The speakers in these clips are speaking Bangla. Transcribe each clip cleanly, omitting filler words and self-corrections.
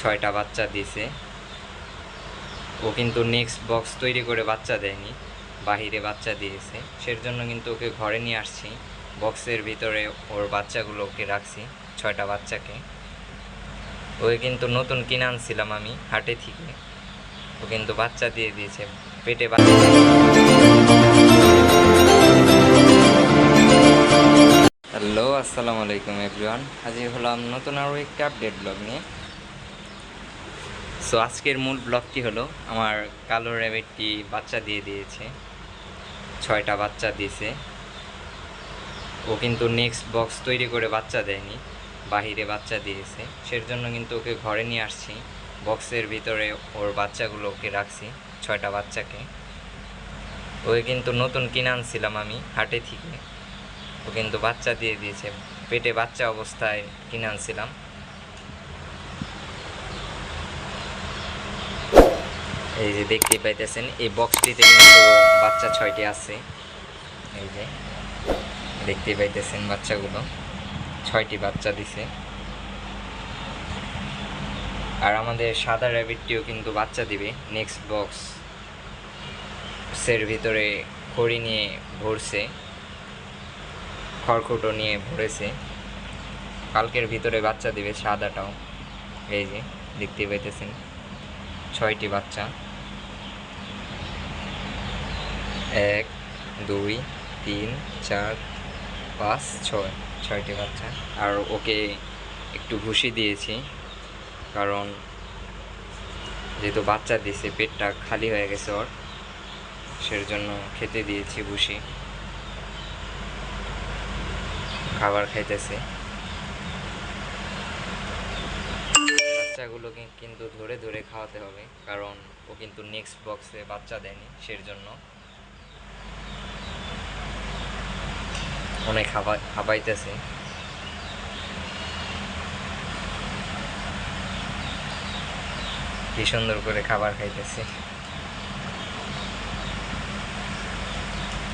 6টা বাচ্চা দিয়েছে। ও কিন্তু নেক্সট বক্স তৈরি করে বাচ্চা দেয়নি, বাহিরে বাচ্চা দিয়েছে। সেজন্য কিন্তু ওকে ঘরে নিয়ে আসছি, বক্সের ভিতরে ওর বাচ্চাগুলোকে রাখছি, 6টা বাচ্চাকে। ওকে কিন্তু নতুন কিনে আনছিলাম আমি হাটে থেকে। ও কিন্তু বাচ্চা দিয়ে দিয়েছে, পেটে বাচ্চা। হ্যালো, আসসালামু আলাইকুম এভরিওয়ান। হাজির হলাম নতুন আরও একটি আপডেট ব্লগ নিয়ে। সো আজকের মূল ব্লগটি হলো, আমার কালো র্যাবিটটি বাচ্চা দিয়ে দিয়েছে, 6টা বাচ্চা দিয়েছে। ও কিন্তু নেক্সট বক্স তৈরি করে বাচ্চা দেয়নি, বাহিরে বাচ্চা দিয়েছে। সেজন্য কিন্তু ওকে ঘরে নিয়ে আসছি, বক্সের ভিতরে ওর বাচ্চাগুলোকে রাখছি, 6টা বাচ্চাকে। ওকে কিন্তু নতুন কিনে আনছিলাম আমি হাটে থেকে। ও কিন্তু বাচ্চা দিয়ে দিয়েছে, পেটে বাচ্চা অবস্থায় কিনে আনছিলাম। এই যে দেখতেই পাইতেছেন, এই বক্সটিতে কিন্তু বাচ্চা 6টি আছে। এই যে দেখতেই পাইতেছেন বাচ্চাগুলো, 6টি বাচ্চা দিছে। আর আমাদের সাদা র্যাবিটটিও কিন্তু বাচ্চা দিবে নেক্সট বক্সের ভিতরে। খড়ি নিয়ে ভরছে, খড়কুটো নিয়ে ভরেছে, কালকের ভিতরে বাচ্চা দিবে সাদাটাও। এই যে দেখতেই পাইতেছেন 6টি বাচ্চা, 1 2 3 4 5 6, 6টি বাচ্চা। আর ওকে একটু ভুসি দিয়েছি, কারণ যেহেতু বাচ্চা দিয়েছে পেটটা খালি হয়ে গেছে ওর, সেজন্য খেতে দিয়েছি ভুসি, খাবার খাইতেছে। বাচ্চাগুলোকে কিন্তু ধরে ধরে খাওয়াতে হবে, কারণ ও কিন্তু নেক্সট বক্সে বাচ্চা দেয়নি, সেজন্য অনেক হাবাইতেছে। কি সুন্দর করে খাবার খাইতেছে।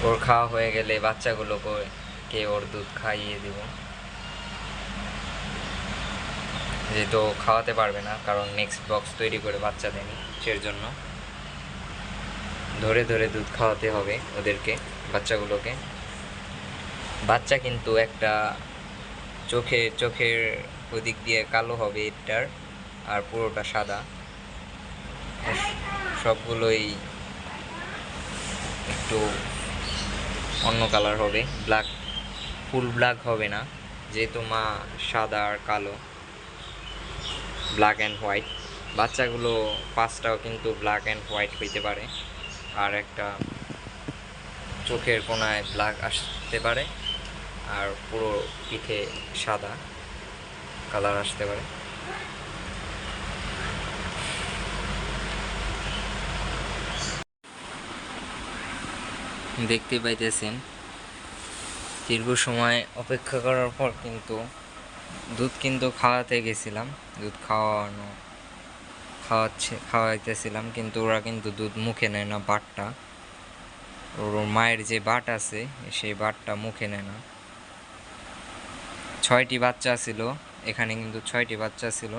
ওর খাওয়া হয়ে গেলে বাচ্চাগুলোকে ওর দুধ খাইয়ে দিব, যেহেতু খাওয়াতে পারবে না, কারণ নেক্সট বক্স তৈরি করে বাচ্চা দেয়নি। সেজন্য ধরে ধরে দুধ খাওয়াতে হবে ওদেরকে, বাচ্চাগুলোকে। বাচ্চা কিন্তু একটা চোখের ওদিক দিয়ে কালো হবে এটার, আর পুরোটা সাদা। সবগুলোই একটু অন্য কালার হবে, ব্ল্যাক, ফুল ব্ল্যাক হবে না, যেহেতু মা সাদা আর কালো, ব্ল্যাক অ্যান্ড হোয়াইট। বাচ্চাগুলো 5টাও কিন্তু ব্ল্যাক অ্যান্ড হোয়াইট হইতে পারে, আর একটা চোখের কোনায় ব্ল্যাক আসতে পারে, আর পুরো পিঠে সাদা কালার আসতে পারে। দেখতে পাইতেছেন দীর্ঘ সময় অপেক্ষা করার পর কিন্তু দুধ কিন্তু খাওয়াতে গেছিলাম, দুধ খাওয়াইতেছিলাম, কিন্তু ওরা কিন্তু দুধ মুখে নেয় না, বাটটা, ওর মায়ের যে বাট আছে সেই বাটটা মুখে নেয় না। 6টি বাচ্চা ছিল এখানে, কিন্তু 6টি বাচ্চা ছিল।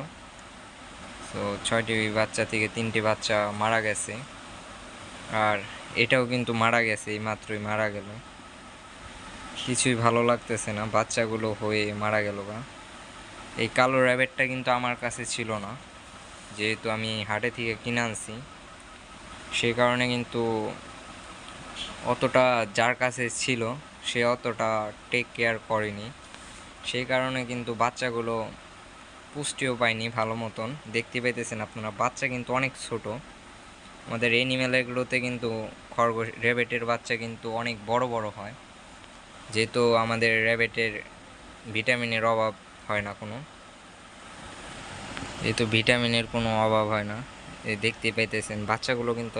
তো 6টি বাচ্চা থেকে 3টি বাচ্চা মারা গেছে, আর এটাও কিন্তু মারা গেছে, এই মাত্রই মারা গেল। কিছুই ভালো লাগতেছে না, বাচ্চাগুলো হয়ে মারা গেল গা। এই কালো র্যাবিটটা কিন্তু আমার কাছে ছিল না, যেহেতু আমি হাটে থেকে কিনে আনছি, সেই কারণে কিন্তু অতটা যার কাছে ছিল সে অতটা টেক কেয়ার করেনি, সেই কারণে কিন্তু বাচ্চাগুলো পুষ্টিও পায়নি ভালো মতন। দেখতে পাইতেছেন আপনারা, বাচ্চা কিন্তু অনেক ছোট। আমাদের এনিম্যালগুলোতে কিন্তু খরগোশ র্যাবিটের বাচ্চা কিন্তু অনেক বড় বড় হয়, যেহেতু আমাদের র্যাবিটের ভিটামিনের অভাব হয় না কোনো, যেহেতু ভিটামিনের কোনো অভাব হয় না। এই দেখতে পাইতেছেন বাচ্চাগুলো কিন্তু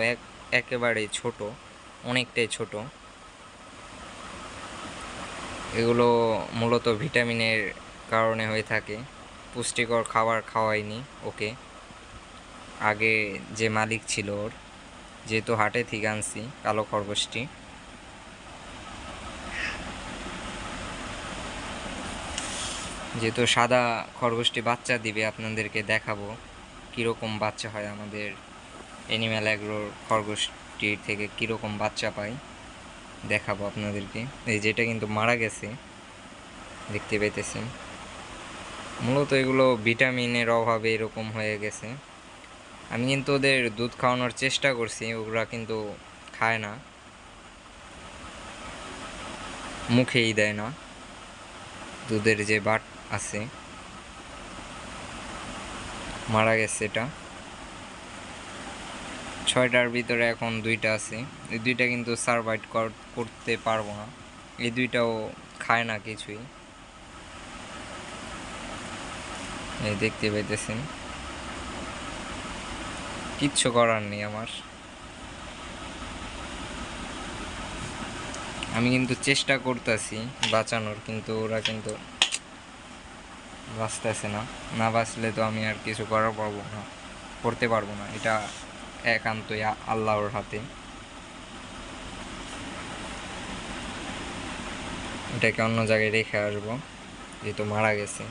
একেবারেই ছোট, অনেকটাই ছোট। এগুলো মূলত ভিটামিনের কারণে হয়ে থাকে, পুষ্টিকর খাবার খাওয়াইনি ওকে আগে যে মালিক ছিল ওর, যেহেতু হাটে থেকে আনছি কালো খরগোশটি। যেহেতু সাদা খরগোশটি বাচ্চা দিবে, আপনাদেরকে দেখাবো কীরকম বাচ্চা হয়, আমাদের অ্যানিম্যাল অ্যাগ্রোর খরগোশটির থেকে কীরকম বাচ্চা পাই দেখাবো আপনাদেরকে। এই যেটা কিন্তু মারা গেছে, দেখতে পাইতেছেন। মূলত এগুলো ভিটামিনের অভাবে এরকম হয়ে গেছে। আমি কিন্তু ওদের দুধ খাওয়ানোর চেষ্টা করছি, ওরা কিন্তু খায় না, মুখেই দেয় না। দুধের যে বাট আছে, মারা গেছে এটা। 6টার ভিতরে এখন 2টা আছে। এই 2টা কিন্তু সার্ভাইভ করতে পারবো না। এই 2টাও খায় না কিছুই, এই দেখতে পাইতেছেন। কিচ্ছু করার নেই আমার। আমি কিন্তু চেষ্টা করতেছি বাঁচানোর, কিন্তু ওরা কিন্তু বাঁচতেছে না। না বাঁচলে তো আমি আর কিছু করতে পারবো না। এটা একান্তই আল্লাহর হাতে। এটাকে অন্য জায়গায় রেখে আসবো, যেহেতু মারা গেছে।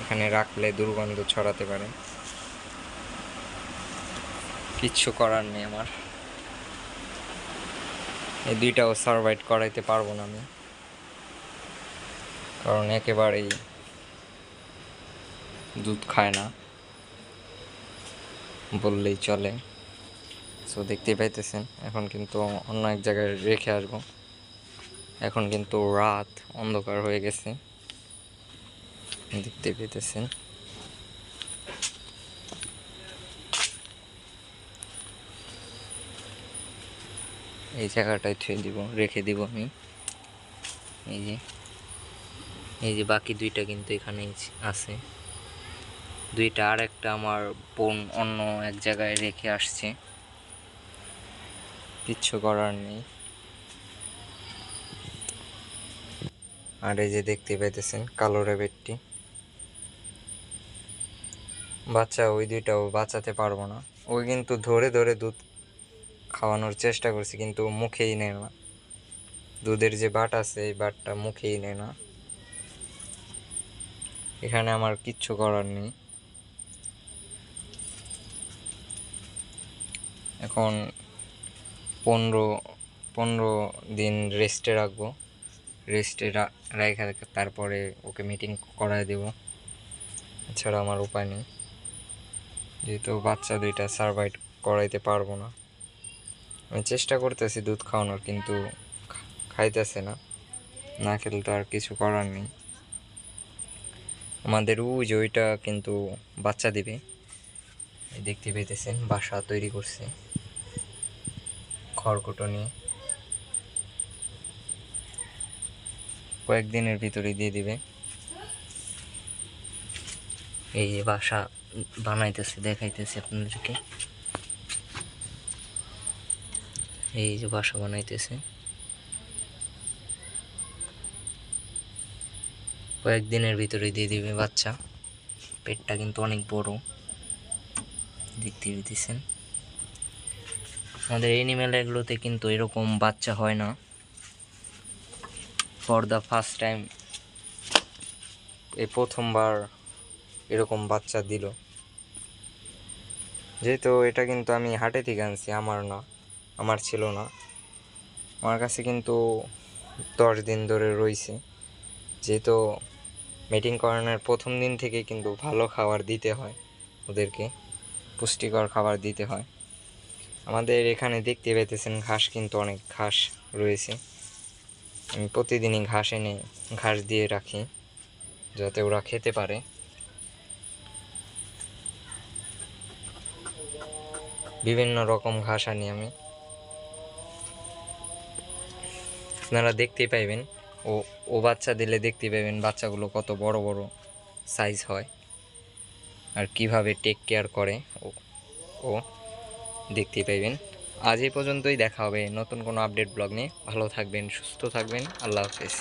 এখানে রাখলে দুর্গন্ধ ছড়াতে পারে। কিচ্ছু করার নেই আমার। এই 2টাও সার্ভাইভ করাইতে পারবো না আমি, কারণ একেবারেই দুধ খায় না বললেই চলে। সো দেখতেই পাইতেছেন, এখন কিন্তু অন্য এক জায়গায় রেখে আসবো। এখন কিন্তু রাত, অন্ধকার হয়ে গেছে, দেখতে পেতেছেন। এই জায়গাটায় রেখে দিব আমি। এই যে বাকি 2টা কিন্তু এখানেই আছে। 2টা, আর একটা আমার বোন অন্য এক জায়গায় রেখে আসছে, কিচ্ছু করার নেই। আর এই যে দেখতে পাইতেছেন কালো র্যাবিটটি বাচ্চা। ওই 2টাও বাঁচাতে পারবো না। ওই কিন্তু ধরে ধরে দুধ খাওয়ানোর চেষ্টা করছি, কিন্তু মুখেই নেয় না। দুধের যে বাট আছে, এই বাটটা মুখেই নেয় না। এখানে আমার কিচ্ছু করার নেই। এখন 15 দিন রেস্টে রাখবো। রেস্টে রাখা তারপরে ওকে মিটিং করায় দেব। এছাড়া আমার উপায় নেই, যেহেতু বাচ্চা 2টা সার্ভাইভ করাইতে পারবো না। আমি চেষ্টা করতেছি দুধ খাওয়ানোর, কিন্তু খাইতেছে না। না খেলে তো আর কিছু করার নেই। আমাদের ওইটা কিন্তু বাচ্চা দিবে, দেখতে পেতেছেন। বাসা তৈরি করছে খড়কুটো নিয়ে, কয়েকদিনের ভিতরে দিয়ে দিবে। এই যে বাসা বানাইতেছে, দেখাইতেছে আপনাদেরকে। এই যে বাসা বানাইতেছে, কয়েকদিনের ভিতরে দিয়ে দিবে বাচ্চা। পেটটা কিন্তু অনেক বড়, দেখতে পেতেছেন। আমাদের এনিম্যাল এগুলোতে কিন্তু এরকম বাচ্চা হয় না। ফর দ্য ফার্স্ট টাইম, এই প্রথমবার এরকম বাচ্চা দিল। যেহেতু এটা কিন্তু আমি হাটে থেকে আনছি, আমার ছিল না। আমার কাছে কিন্তু 10 দিন ধরে রয়েছে। যেহেতু মিটিং করানোর প্রথম দিন থেকে কিন্তু ভালো খাবার দিতে হয়, ওদেরকে পুষ্টিকর খাবার দিতে হয়। আমাদের এখানে দেখতে পেতেছেন ঘাস কিন্তু অনেক ঘাস রয়েছে। আমি প্রতিদিনই ঘাস এনে ঘাস দিয়ে রাখি, যাতে ওরা খেতে পারে। বিভিন্ন রকম ঘাস আনি আমি, আপনারা দেখতে পাইবেন। ও বাচ্চা দিলে দেখতে পাইবেন বাচ্চাগুলো কত বড় বড় সাইজ হয়, আর কিভাবে টেক কেয়ার করে ও দেখতে পাইবেন। আজ এই পর্যন্তই, দেখা হবে নতুন কোনো আপডেট ব্লগ নিয়ে। ভালো থাকবেন, সুস্থ থাকবেন, আল্লাহ হাফেজ।